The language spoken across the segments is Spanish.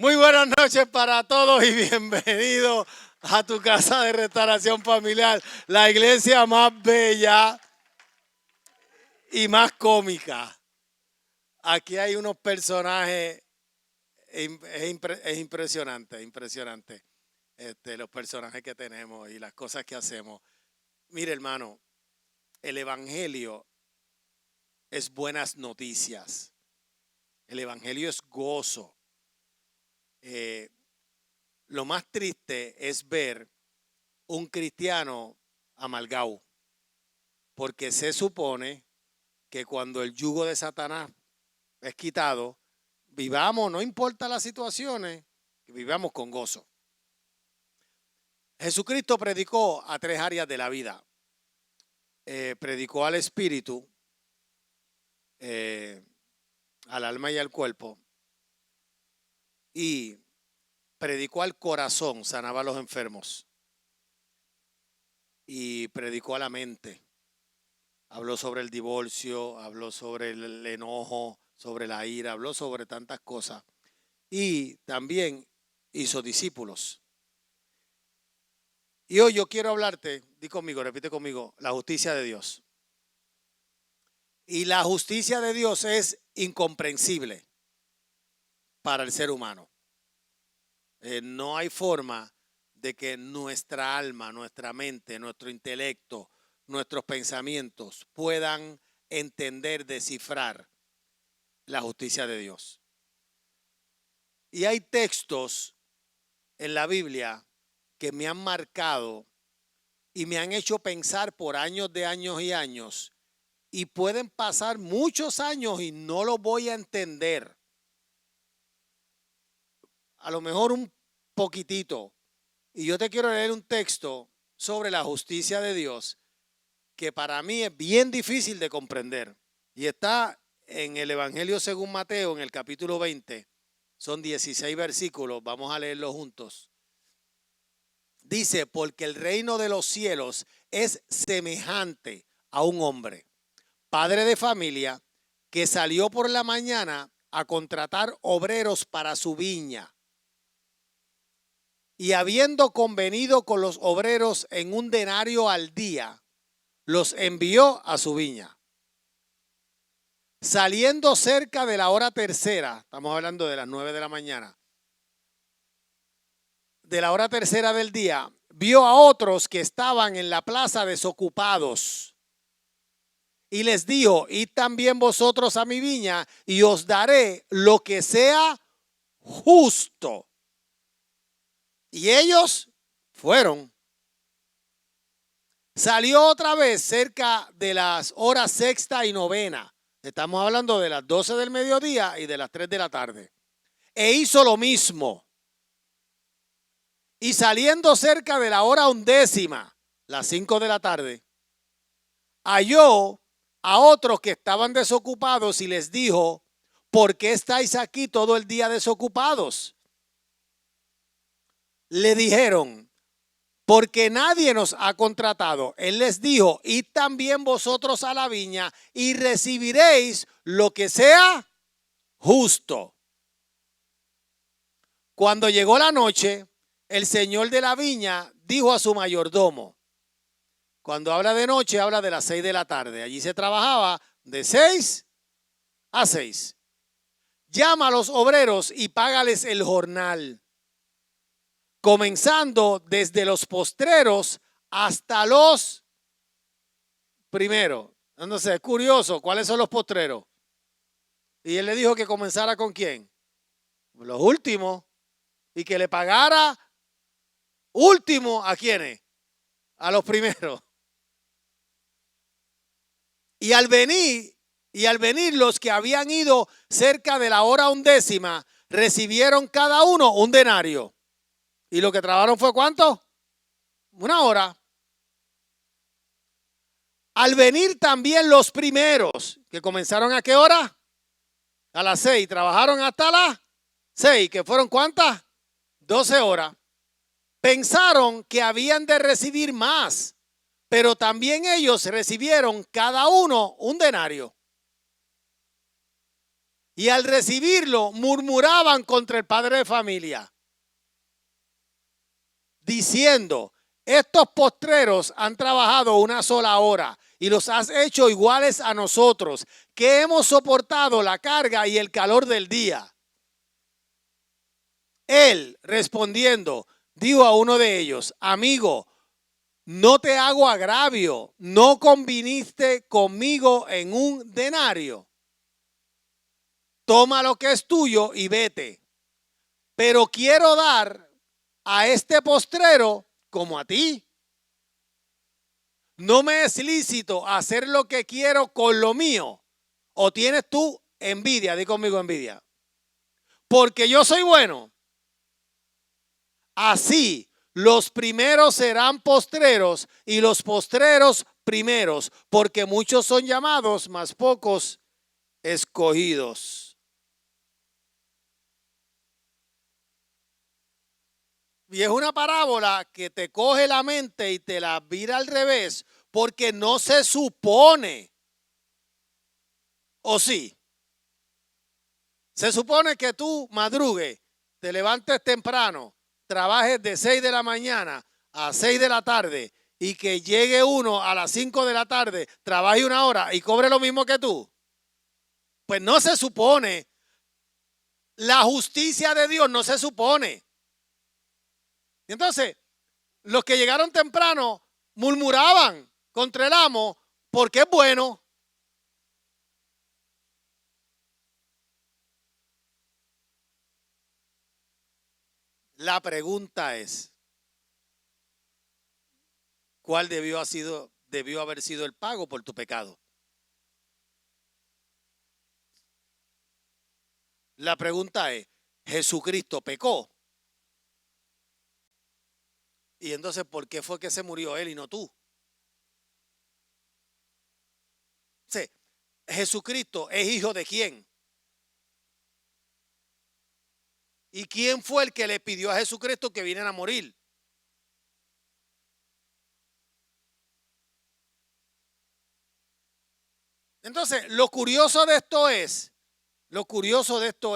Muy buenas noches para todos y bienvenidos a tu casa de restauración familiar, la iglesia más bella y más cómica. Aquí hay unos personajes, es impresionante, los personajes que tenemos y las cosas que hacemos. Mire, hermano, el evangelio es buenas noticias, el evangelio es gozo. Lo más triste es ver un cristiano amargado, porque se supone que cuando el yugo de Satanás es quitado, vivamos, no importa las situaciones, que vivamos con gozo. Jesucristo predicó a tres áreas de la vida. Predicó al espíritu, al alma y al cuerpo, y predicó al corazón, sanaba a los enfermos, y predicó a la mente. Habló sobre el divorcio, habló sobre el enojo, sobre la ira, habló sobre tantas cosas. Y también hizo discípulos. Y hoy yo quiero hablarte, di conmigo, repite conmigo, la justicia de Dios. Y la justicia de Dios es incomprensible para el ser humano. No hay forma de que nuestra alma, nuestra mente, nuestro intelecto, nuestros pensamientos puedan entender, descifrar la justicia de Dios. Y hay textos en la Biblia que me han marcado y me han hecho pensar por años de años y años, y pueden pasar muchos años y no lo voy a entender. A lo mejor un poquitito. Y yo te quiero leer un texto sobre la justicia de Dios que para mí es bien difícil de comprender. Y está en el Evangelio según Mateo, en el capítulo 20. Son 16 versículos, vamos a leerlos juntos. Dice, porque el reino de los cielos es semejante a un hombre, padre de familia, que salió por la mañana a contratar obreros para su viña. Y habiendo convenido con los obreros en un denario al día, los envió a su viña. Saliendo cerca de la hora tercera, estamos hablando de las 9 de la mañana, de la hora tercera del día, vio a otros que estaban en la plaza desocupados y les dijo, id también vosotros a mi viña y os daré lo que sea justo. Y ellos fueron. Salió otra vez cerca de las horas sexta y novena. Estamos hablando de las 12 del mediodía y de las 3 de la tarde. E hizo lo mismo. Y saliendo cerca de la hora undécima, las 5 de la tarde, halló a otros que estaban desocupados y les dijo, ¿por qué estáis aquí todo el día desocupados? Le dijeron, porque nadie nos ha contratado. Él les dijo, id también vosotros a la viña y recibiréis lo que sea justo. Cuando llegó la noche, el señor de la viña dijo a su mayordomo, cuando habla de noche, habla de las 6 de la tarde. Allí se trabajaba de 6 a 6. Llama a los obreros y págales el jornal, comenzando desde los postreros hasta los primeros. Entonces, es curioso, ¿cuáles son los postreros? Y él le dijo que comenzara ¿con quién? Los últimos. Y que le pagara último ¿a quiénes? A los primeros. Y al venir los que habían ido cerca de la hora undécima, recibieron cada uno un denario. ¿Y lo que trabajaron fue cuánto? Una hora. Al venir también los primeros, que comenzaron ¿a qué hora? A las 6. Trabajaron hasta las 6, que fueron ¿cuántas? 12 horas. Pensaron que habían de recibir más, pero también ellos recibieron cada uno un denario. y al recibirlo murmuraban contra el padre de familia, diciendo: estos postreros han trabajado una sola hora y los has hecho iguales a nosotros, que hemos soportado la carga y el calor del día. Él, respondiendo, dijo a uno de ellos: amigo, no te hago agravio, ¿no conviniste conmigo en un denario? Toma lo que es tuyo y vete. Pero quiero dar a este postrero como a ti. No me es lícito hacer lo que quiero con lo mío. ¿O tienes tú envidia? Di conmigo envidia. Porque yo soy bueno. Así los primeros serán postreros y los postreros primeros, porque muchos son llamados, mas pocos escogidos. Y es una parábola que te coge la mente y te la vira al revés, porque no se supone, ¿o sí? Se supone que tú madrugues, te levantes temprano, trabajes de 6 de la mañana a 6 de la tarde y que llegue uno a las 5 de la tarde, trabaje una hora y cobre lo mismo que tú. Pues no se supone. La justicia de Dios no se supone. Y entonces, los que llegaron temprano murmuraban contra el amo porque es bueno. La pregunta es, ¿cuál debió haber sido el pago por tu pecado? La pregunta es, ¿Jesucristo pecó? Y entonces, ¿por qué fue que se murió él y no tú? Sí, Jesucristo es hijo de quién. ¿Y quién fue el que le pidió a Jesucristo que viniera a morir? Entonces, lo curioso de esto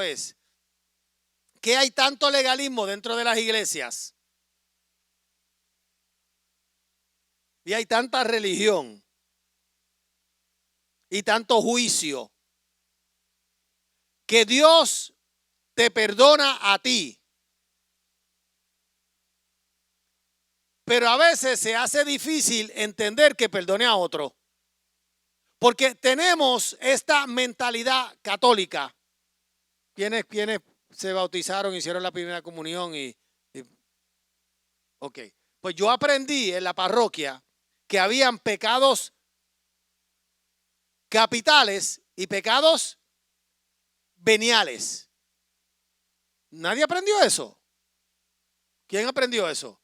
es que hay tanto legalismo dentro de las iglesias y hay tanta religión y tanto juicio que Dios te perdona a ti, pero a veces se hace difícil entender que perdone a otro, porque tenemos esta mentalidad católica. ¿Quiénes se bautizaron, hicieron la primera comunión ok? Pues yo aprendí en la parroquia que habían pecados capitales y pecados veniales. Nadie aprendió eso. ¿Quién aprendió eso?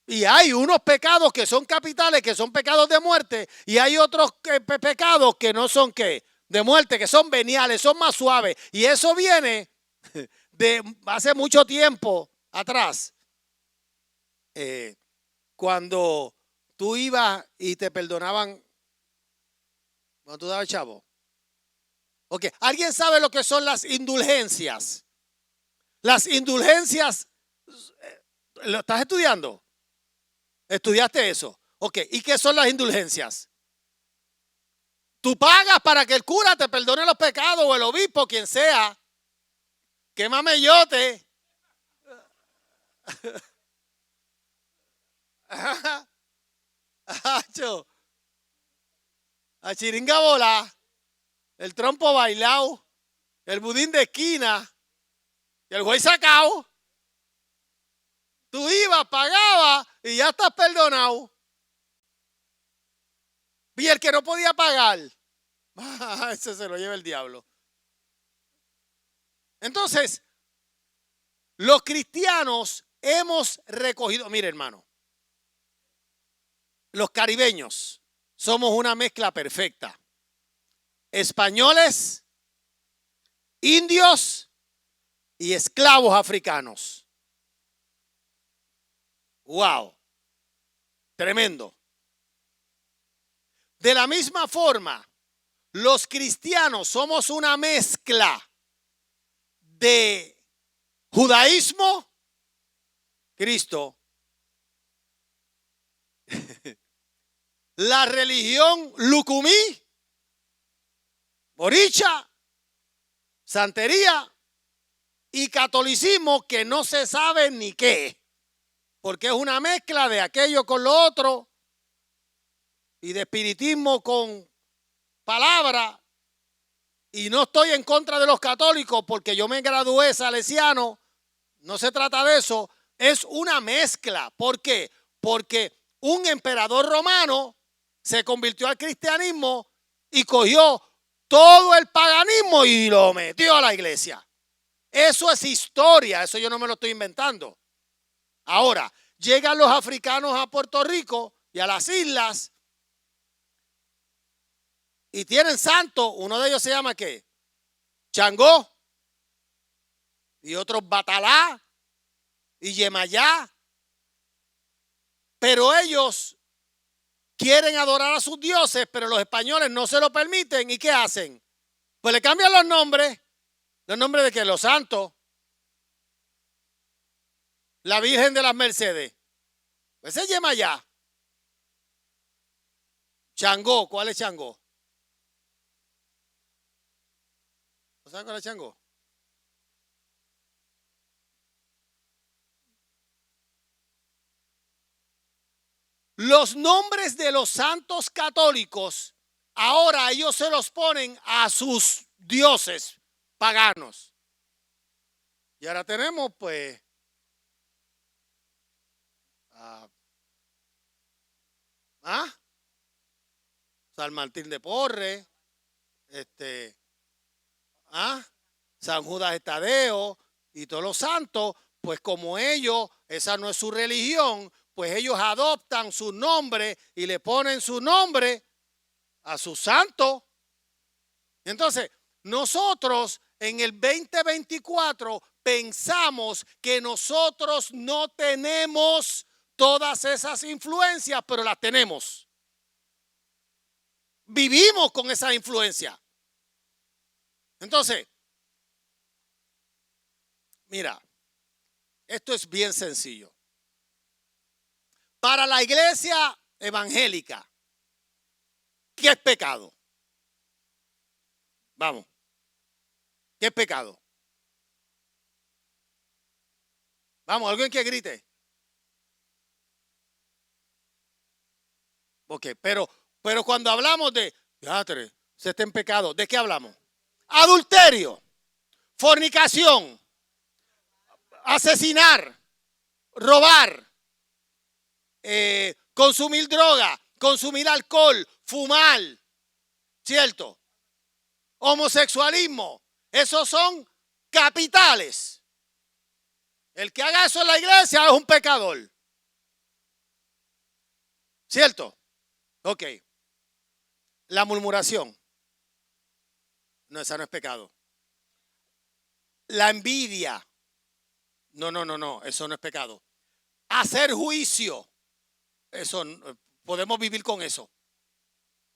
Y hay unos pecados que son capitales, que son pecados de muerte, y hay otros pecados que no son de muerte, que son veniales, son más suaves. Y eso viene de hace mucho tiempo atrás, cuando tú ibas y te perdonaban, cuando tú dabas chavo. Ok, ¿alguien sabe lo que son las indulgencias? Las indulgencias, ¿lo estás estudiando? ¿Estudiaste eso? Ok, ¿y qué son las indulgencias? Tú pagas para que el cura te perdone los pecados o el obispo, quien sea. ¡Qué mamellote! A chiringa bola, el trompo bailado, el budín de esquina y el juez sacado. Tú ibas, pagabas y ya estás perdonado. Y el que no podía pagar, ese se lo lleva el diablo. Entonces, los cristianos hemos recogido, mire hermano, los caribeños somos una mezcla perfecta. Españoles, indios y esclavos africanos. ¡Wow! Tremendo. De la misma forma, Los cristianos somos una mezcla de judaísmo, Cristo, la religión lucumí, boricha, santería y catolicismo, que no se sabe ni qué, porque es una mezcla de aquello con lo otro y de espiritismo con palabra. Y no estoy en contra de los católicos porque yo me gradué salesiano, no se trata de eso, es una mezcla. ¿Por qué? Porque un emperador romano se convirtió al cristianismo y cogió todo el paganismo y lo metió a la iglesia. Eso es historia, eso yo no me lo estoy inventando. Ahora, llegan los africanos a Puerto Rico y a las islas y tienen santos. Uno de ellos se llama ¿qué? Changó, y otros Batalá y Yemayá. Pero ellos quieren adorar a sus dioses, pero los españoles no se lo permiten. ¿Y qué hacen? Pues le cambian los nombres. ¿Los nombres de qué? Los santos. La Virgen de las Mercedes. Ese es Yemayá. Changó, ¿cuál es Changó? ¿No saben cuál es Changó? Los nombres de los santos católicos, ahora ellos se los ponen a sus dioses paganos. Y ahora tenemos pues San Martín de Porres, San Judas Tadeo y todos los santos. Pues como ellos, esa no es su religión, pues ellos adoptan su nombre y le ponen su nombre a su santo. Entonces, nosotros en el 2024 pensamos que nosotros no tenemos todas esas influencias, pero las tenemos. Vivimos con esa influencia. Entonces, mira, esto es bien sencillo. Para la iglesia evangélica, ¿qué es pecado? Vamos, ¿qué es pecado? Vamos, alguien que grite. Ok, pero cuando hablamos de, fíjate, se está en pecado, ¿de qué hablamos? Adulterio, fornicación, asesinar, robar, consumir droga, consumir alcohol, fumar, ¿cierto? Homosexualismo, esos son capitales. El que haga eso en la iglesia es un pecador, ¿cierto? Ok. La murmuración, no, esa no es pecado. La envidia, no, eso no es pecado. Hacer juicio, eso podemos vivir con eso.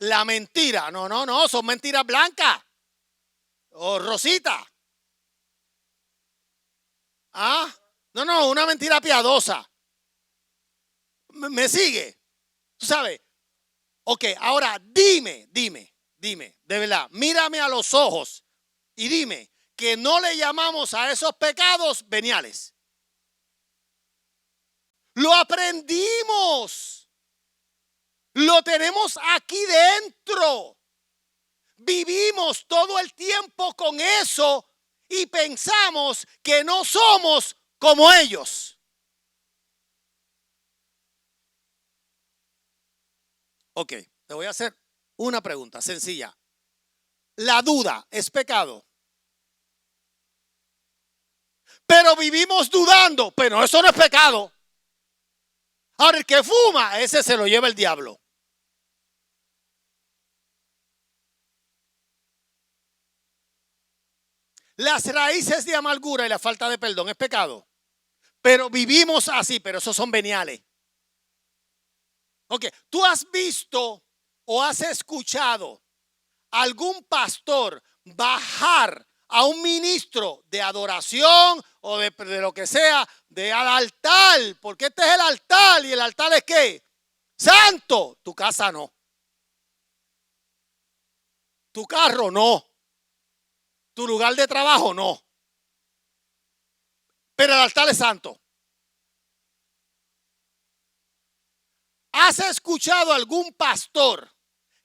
La mentira, no, son mentiras blancas o rositas. No, una mentira piadosa. ¿Me sigue? Tú sabes. Ok, ahora dime, de verdad, mírame a los ojos y dime que no le llamamos a esos pecados veniales. Lo aprendimos. Lo tenemos aquí dentro. Vivimos todo el tiempo con eso y pensamos que no somos como ellos. Ok, te voy a hacer una pregunta sencilla. ¿La duda es pecado? Pero vivimos dudando, pero eso no es pecado. Ahora el que fuma, ese se lo lleva el diablo. Las raíces de amargura y la falta de perdón es pecado. Pero vivimos así, pero esos son veniales. Ok, tú has visto o has escuchado algún pastor bajar a un ministro de adoración o de lo que sea, al altar, porque este es el altar y el altar es ¿qué? Santo. Tu casa no. Tu carro no. Tu lugar de trabajo no. Pero el altar es santo. ¿Has escuchado algún pastor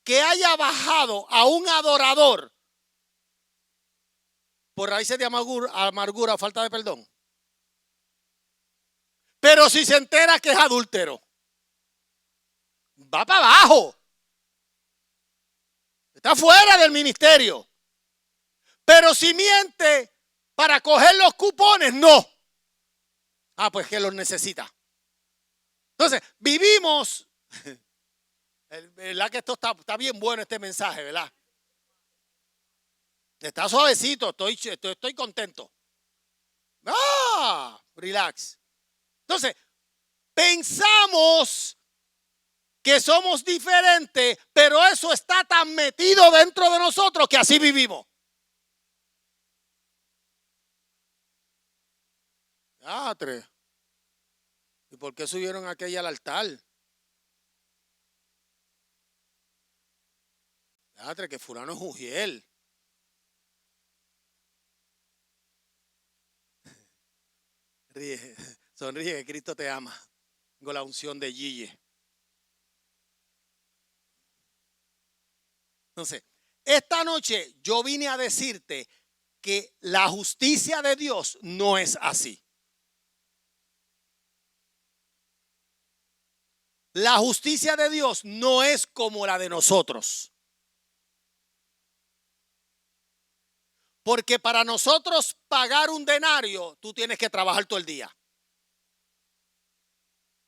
que haya bajado a un adorador por raíces de amargura o falta de perdón? Pero si se entera que es adúltero, va para abajo. Está fuera del ministerio. Pero si miente para coger los cupones, no. Ah, pues que los necesita. Entonces, vivimos. ¿Verdad que esto está bien bueno este mensaje, verdad? Está suavecito, estoy contento. Relax. Entonces, pensamos que somos diferentes, pero eso está tan metido dentro de nosotros que así vivimos. ¿Y por qué subieron aquella al altar? Que fulano es Ujiel. Ríe, sonríe que Cristo te ama. Con la unción de Gille. Entonces, esta noche yo vine a decirte que la justicia de Dios no es así. La justicia de Dios no es como la de nosotros. Porque para nosotros pagar un denario, tú tienes que trabajar todo el día.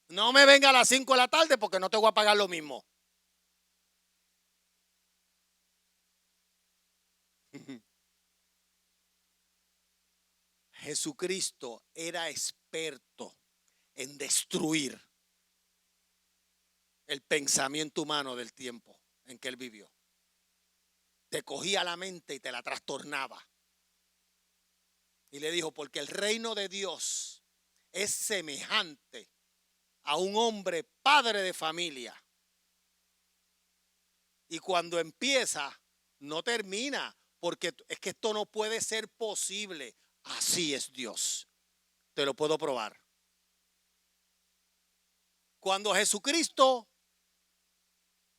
No me venga a las 5 de la tarde porque no te voy a pagar lo mismo. Jesucristo era experto en destruir el pensamiento humano del tiempo en que él vivió. Te cogía la mente y te la trastornaba. Y le dijo, porque el reino de Dios es semejante a un hombre padre de familia. Y cuando empieza, no termina, porque es que esto no puede ser posible. Así es Dios. Te lo puedo probar. Cuando Jesucristo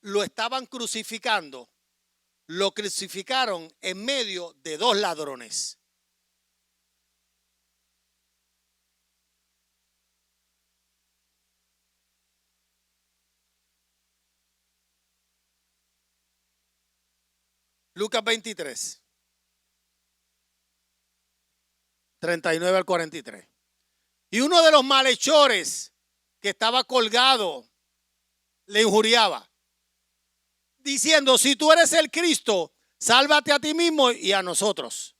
lo estaban crucificando, lo crucificaron en medio de dos ladrones. Lucas 23, 39 al 43. Y uno de los malhechores que estaba colgado le injuriaba, diciendo, si tú eres el Cristo, sálvate a ti mismo y a nosotros.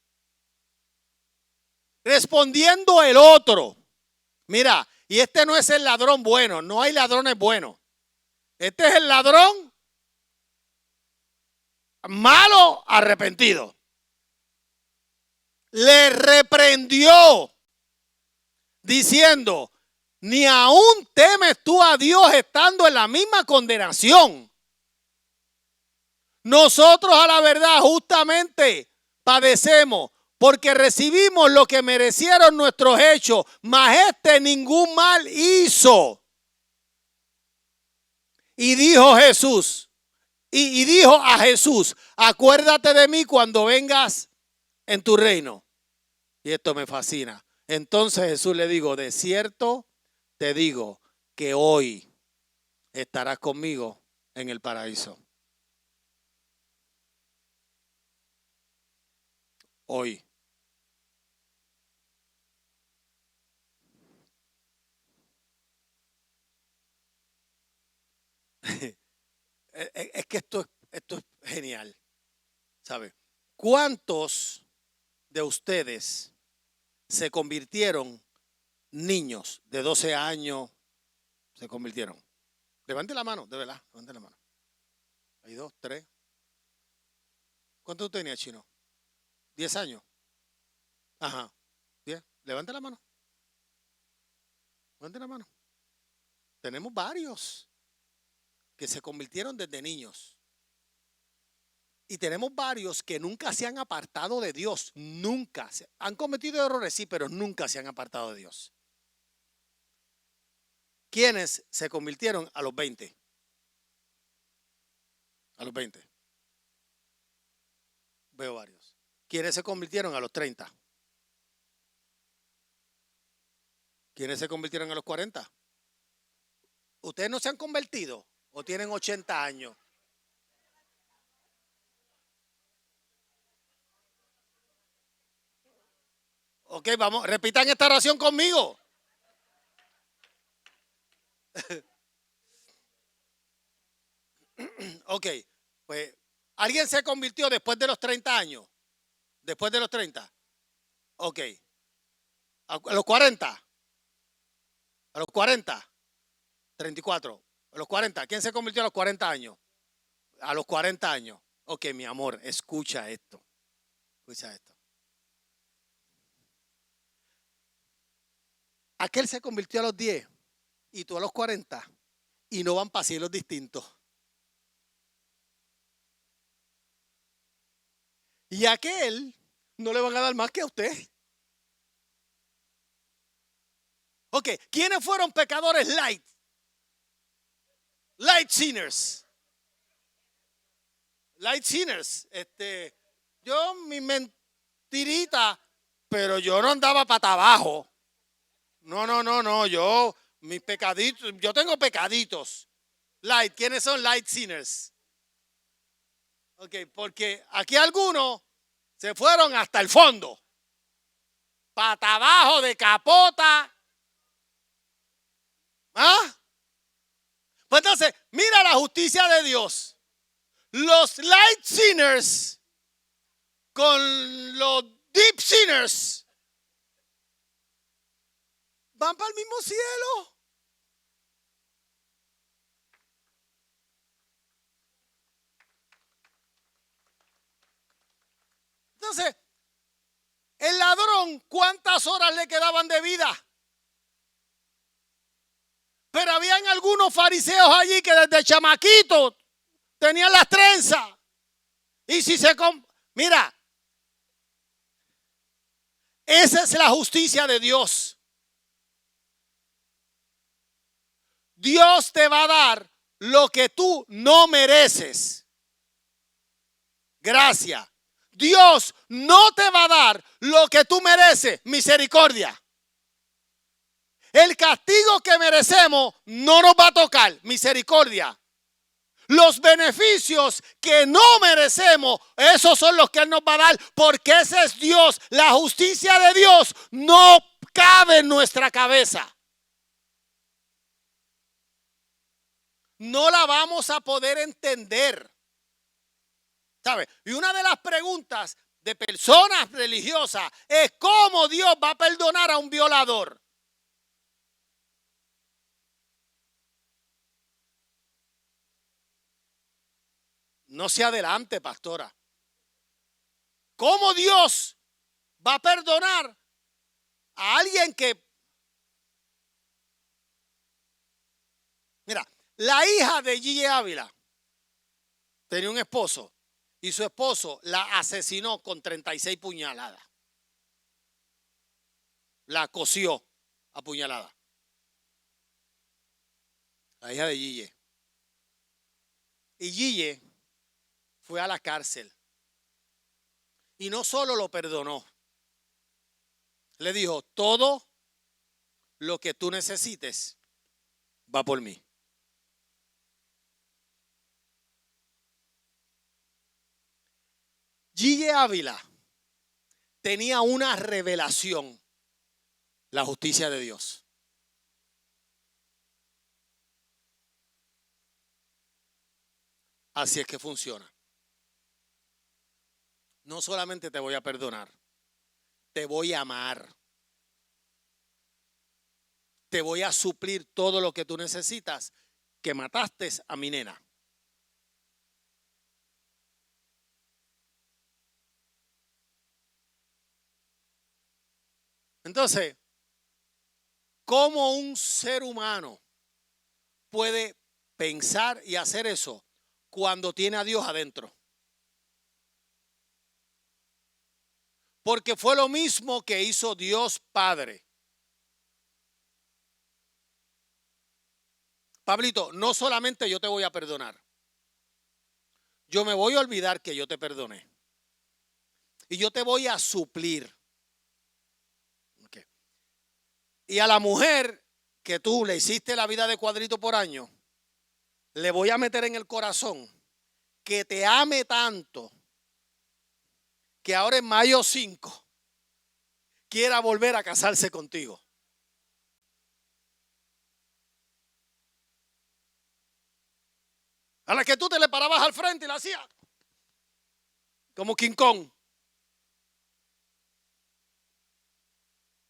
Respondiendo el otro, mira, y este no es el ladrón bueno, no hay ladrones buenos. Este es el ladrón malo arrepentido. Le reprendió diciendo, ni aún temes tú a Dios estando en la misma condenación. Nosotros a la verdad justamente padecemos porque recibimos lo que merecieron nuestros hechos, mas este ningún mal hizo. Y dijo Jesús, y dijo a Jesús, acuérdate de mí cuando vengas en tu reino. Y esto me fascina. Entonces Jesús le dijo, de cierto te digo que hoy estarás conmigo en el paraíso. Hoy. Es que esto es genial. ¿Sabe? ¿Cuántos de ustedes se convirtieron niños de 12 años? Se convirtieron. Levante la mano, de verdad, levante la mano. Hay 2, 3. ¿Cuánto tú tenías, Chino? 10 años. Ajá. 10. Levante la mano. Levante la mano. Tenemos varios que se convirtieron desde niños. Y tenemos varios que nunca se han apartado de Dios. Nunca. Han cometido errores, sí, pero nunca se han apartado de Dios. ¿Quiénes se convirtieron a los 20? A los 20. Veo varios. ¿Quiénes se convirtieron a los 30? ¿Quiénes se convirtieron a los 40? ¿Ustedes no se han convertido o tienen 80 años? Ok, vamos, repitan esta oración conmigo. Ok, pues, ¿alguien se convirtió después de los 30 años? Después de los 30. Ok. ¿A los 40? ¿A los 40? 34. ¿A los 40? ¿Quién se convirtió a los 40 años? A los 40 años. Ok, mi amor, escucha esto. Escucha esto. Aquel se convirtió a los 10 y tú a los 40 y no van para cielos distintos. Y a aquel no le van a dar más que a usted. Ok, ¿quiénes fueron pecadores light? Light sinners. Light sinners. Yo mi mentirita, pero yo no andaba pata abajo. No, mis pecaditos, yo tengo pecaditos. Light, ¿quiénes son light sinners? Ok, porque aquí algunos se fueron hasta el fondo. Pata abajo de capota. ¿Ah? Pues entonces, mira la justicia de Dios. Los light sinners con los deep sinners van para el mismo cielo. Entonces, el ladrón, ¿cuántas horas le quedaban de vida? Pero habían algunos fariseos allí que desde chamaquitos tenían las trenzas. Y si se... Mira, esa es la justicia de Dios. Dios te va a dar lo que tú no mereces. Gracias. Dios no te va a dar lo que tú mereces, misericordia. El castigo que merecemos no nos va a tocar, misericordia. Los beneficios que no merecemos, esos son los que Él nos va a dar, porque ese es Dios. La justicia de Dios no cabe en nuestra cabeza. No la vamos a poder entender. ¿Sabe? Y una de las preguntas de personas religiosas es cómo Dios va a perdonar a un violador. No se adelante, pastora. ¿Cómo Dios va a perdonar a alguien que... Mira, la hija de Gille Ávila tenía un esposo y su esposo la asesinó con 36 puñaladas. La cosió a puñaladas. La hija de Gille. Y Gille fue a la cárcel. Y no solo lo perdonó. Le dijo, todo lo que tú necesites va por mí. Gille Ávila tenía una revelación, la justicia de Dios. Así es que funciona. No solamente te voy a perdonar, te voy a amar. Te voy a suplir todo lo que tú necesitas, que mataste a mi nena. Entonces, ¿cómo un ser humano puede pensar y hacer eso cuando tiene a Dios adentro? Porque fue lo mismo que hizo Dios Padre. Pablito, no solamente yo te voy a perdonar, yo me voy a olvidar que yo te perdoné. Y yo te voy a suplir. Okay. Y a la mujer que tú le hiciste la vida de cuadrito por año, le voy a meter en el corazón que te ame tanto que ahora en mayo 5 quiera volver a casarse contigo. A la que tú te le parabas al frente y la hacías como King Kong.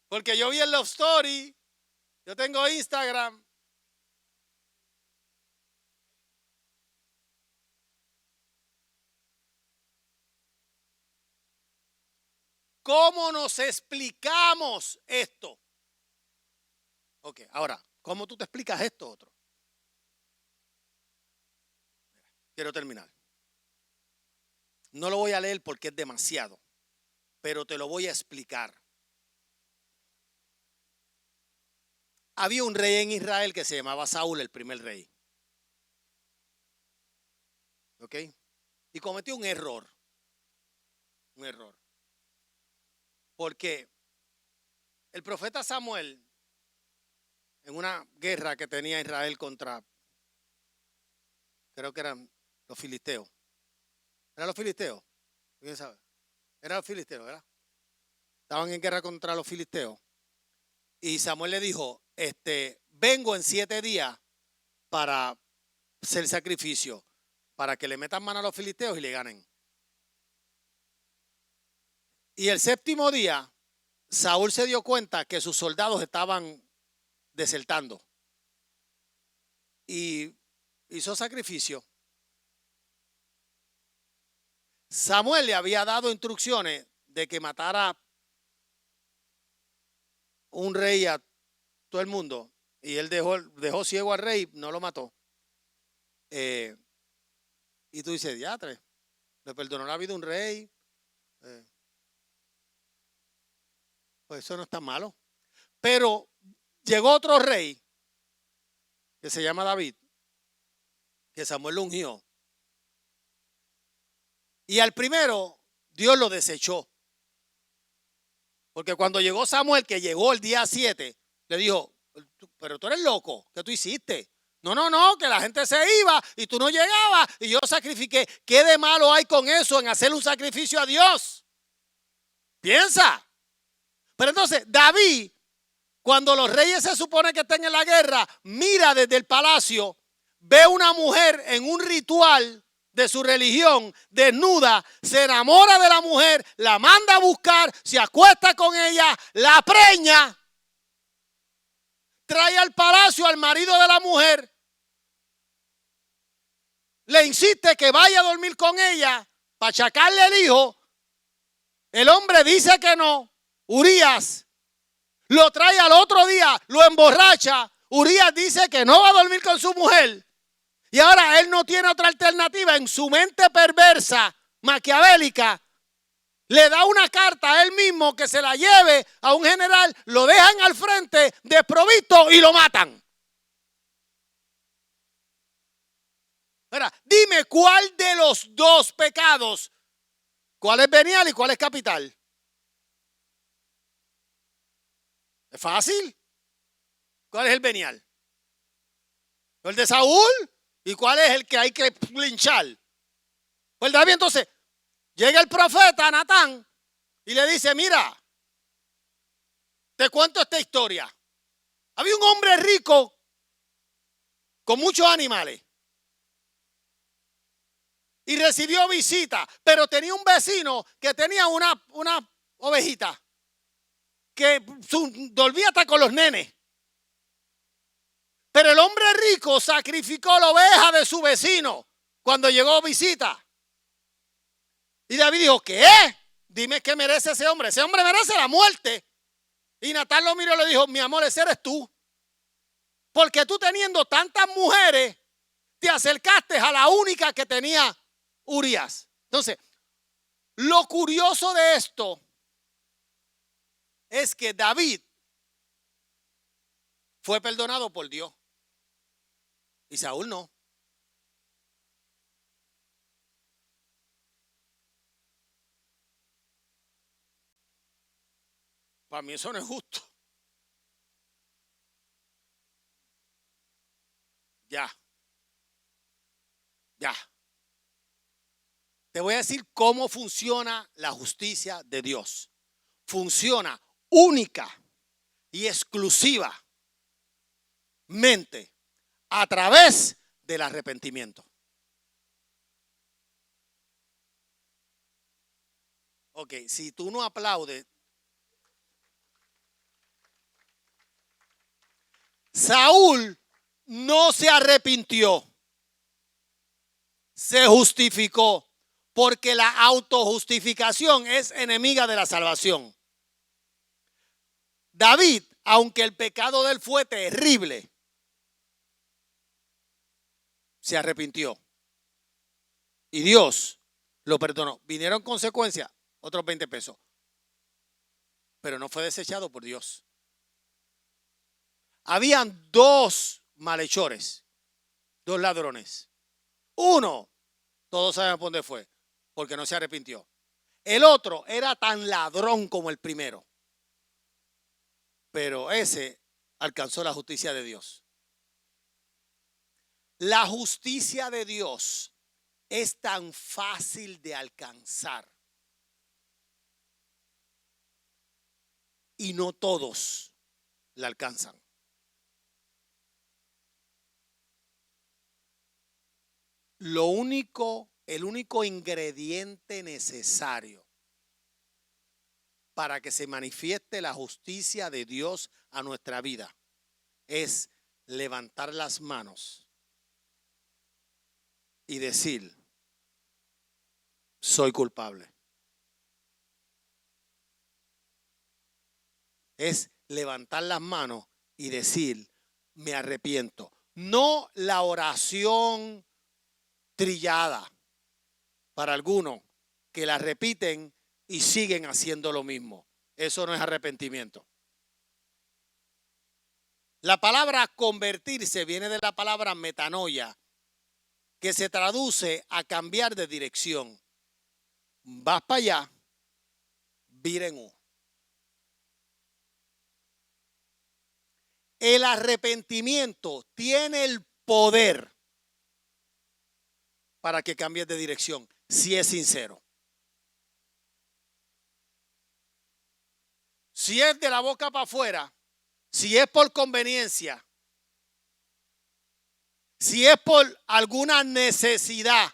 Porque yo vi el Love Story, yo tengo Instagram. ¿Cómo nos explicamos esto? Ok, ahora, ¿cómo tú te explicas esto otro? Quiero terminar. No lo voy a leer porque es demasiado, pero te lo voy a explicar. Había un rey en Israel que se llamaba Saúl, el primer rey. ¿Ok? Y cometió un error. Un error. Porque el profeta Samuel, en una guerra que tenía Israel contra, creo que eran los filisteos. ¿Eran los filisteos? ¿Quién sabe? Eran los filisteos, ¿verdad? Estaban en guerra contra los filisteos. Y Samuel le dijo, vengo en 7 días para hacer sacrificio, para que le metan mano a los filisteos y le ganen. Y el 7º día, Saúl se dio cuenta que sus soldados estaban desertando. Y hizo sacrificio. Samuel le había dado instrucciones de que matara un rey a todo el mundo. Y él dejó ciego al rey, no lo mató. Y tú dices, diatre, le perdonó la vida a un rey. Pues eso no está malo. Pero llegó otro rey que se llama David, que Samuel lo ungió. Y al primero, Dios lo desechó. Porque cuando llegó Samuel, que llegó el día 7, le dijo, pero tú eres loco, ¿qué tú hiciste? No, que la gente se iba y tú no llegabas y yo sacrifiqué. ¿Qué de malo hay con eso en hacer un sacrificio a Dios? Piensa. Pero entonces David, cuando los reyes se supone que estén en la guerra, mira desde el palacio, ve una mujer en un ritual de su religión, desnuda, se enamora de la mujer, la manda a buscar, se acuesta con ella, la preña, trae al palacio al marido de la mujer, le insiste que vaya a dormir con ella para achacarle el hijo. El hombre dice que no. Urías lo trae al otro día, lo emborracha. Urías dice que no va a dormir con su mujer. Y ahora él no tiene otra alternativa. En su mente perversa, maquiavélica, le da una carta a él mismo que se la lleve a un general, lo dejan al frente desprovisto y lo matan. Ahora, dime cuál de los dos pecados, cuál es venial y cuál es capital. ¿Es fácil? ¿Cuál es el venial? ¿El de Saúl? ¿Y cuál es el que hay que linchar? Pues David, entonces, llega el profeta Natán y le dice, mira, te cuento esta historia. Había un hombre rico con muchos animales y recibió visita, pero tenía un vecino que tenía una ovejita que dormía hasta con los nenes. Pero el hombre rico sacrificó la oveja de su vecino cuando llegó visita. Y David dijo, ¿qué? Dime qué merece ese hombre. Ese hombre merece la muerte. Y Natán lo miró y le dijo, mi amor, ese eres tú. Porque tú teniendo tantas mujeres, te acercaste a la única que tenía Urías. Entonces, lo curioso de esto es que David fue perdonado por Dios y Saúl no. Para mí eso no es justo. Ya. Te voy a decir cómo funciona la justicia de Dios. Funciona única y exclusivamente a través del arrepentimiento. Ok, si tú no aplaudes, Saúl no se arrepintió, se justificó, porque la autojustificación es enemiga de la salvación. David, aunque el pecado de él fue terrible, se arrepintió y Dios lo perdonó. Vinieron consecuencias, otros 20 pesos, pero no fue desechado por Dios. Habían dos malhechores, dos ladrones. Uno, todos saben por dónde fue, porque no se arrepintió. El otro era tan ladrón como el primero, pero ese alcanzó la justicia de Dios. La justicia de Dios es tan fácil de alcanzar y no todos la alcanzan. El único ingrediente necesario para que se manifieste la justicia de Dios a nuestra vida es levantar las manos y decir, soy culpable. Es levantar las manos y decir, me arrepiento. No la oración trillada para algunos que la repiten y siguen haciendo lo mismo. Eso no es arrepentimiento. La palabra convertirse viene de la palabra metanoia, que se traduce a cambiar de dirección. Vas para allá, vira en U. El arrepentimiento tiene el poder para que cambies de dirección, si es sincero. Si es de la boca para afuera, si es por conveniencia, si es por alguna necesidad,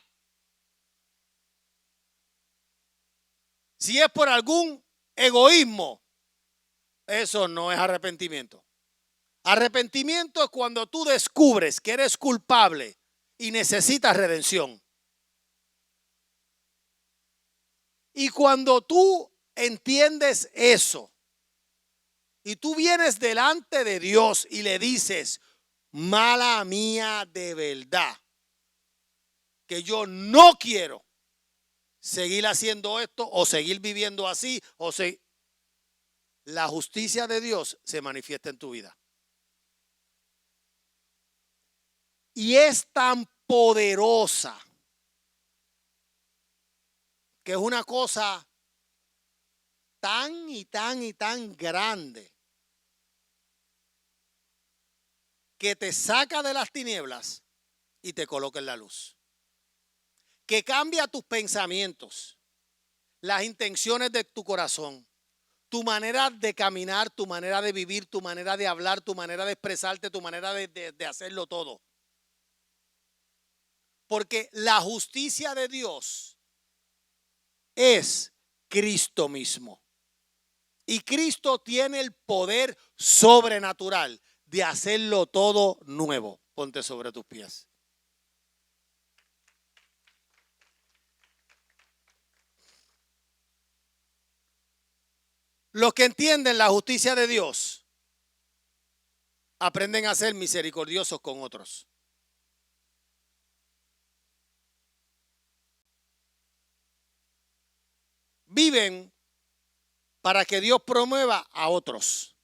si es por algún egoísmo, eso no es arrepentimiento. Arrepentimiento es cuando tú descubres que eres culpable y necesitas redención. Y cuando tú entiendes eso y tú vienes delante de Dios y le dices, mala mía de verdad, que yo no quiero seguir haciendo esto o seguir viviendo así, la justicia de Dios se manifiesta en tu vida. Y es tan poderosa que es una cosa tan y tan grande que te saca de las tinieblas y te coloca en la luz. Que cambia tus pensamientos, las intenciones de tu corazón, tu manera de caminar, tu manera de vivir, tu manera de hablar, tu manera de expresarte, tu manera de hacerlo todo. Porque la justicia de Dios es Cristo mismo. Y Cristo tiene el poder sobrenatural de hacerlo todo nuevo. Ponte sobre tus pies. Los que entienden la justicia de Dios aprenden a ser misericordiosos con otros. Viven para que Dios promueva a otros.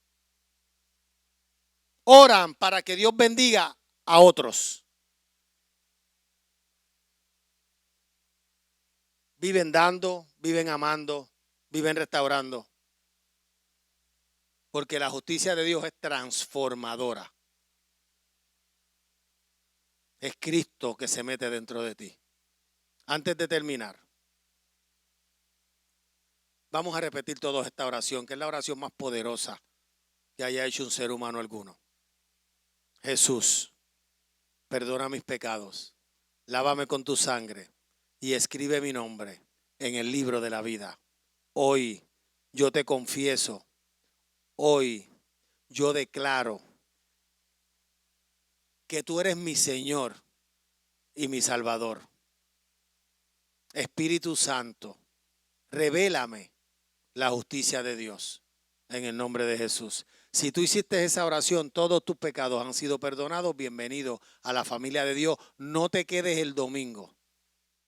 Oran para que Dios bendiga a otros. Viven dando, viven amando, viven restaurando. Porque la justicia de Dios es transformadora. Es Cristo que se mete dentro de ti. Antes de terminar, vamos a repetir todos esta oración, que es la oración más poderosa que haya hecho un ser humano alguno. Jesús, perdona mis pecados, lávame con tu sangre y escribe mi nombre en el libro de la vida. Hoy yo te confieso, hoy yo declaro que tú eres mi Señor y mi Salvador. Espíritu Santo, revélame la justicia de Dios en el nombre de Jesús. Si tú hiciste esa oración, todos tus pecados han sido perdonados. Bienvenido a la familia de Dios. No te quedes el domingo.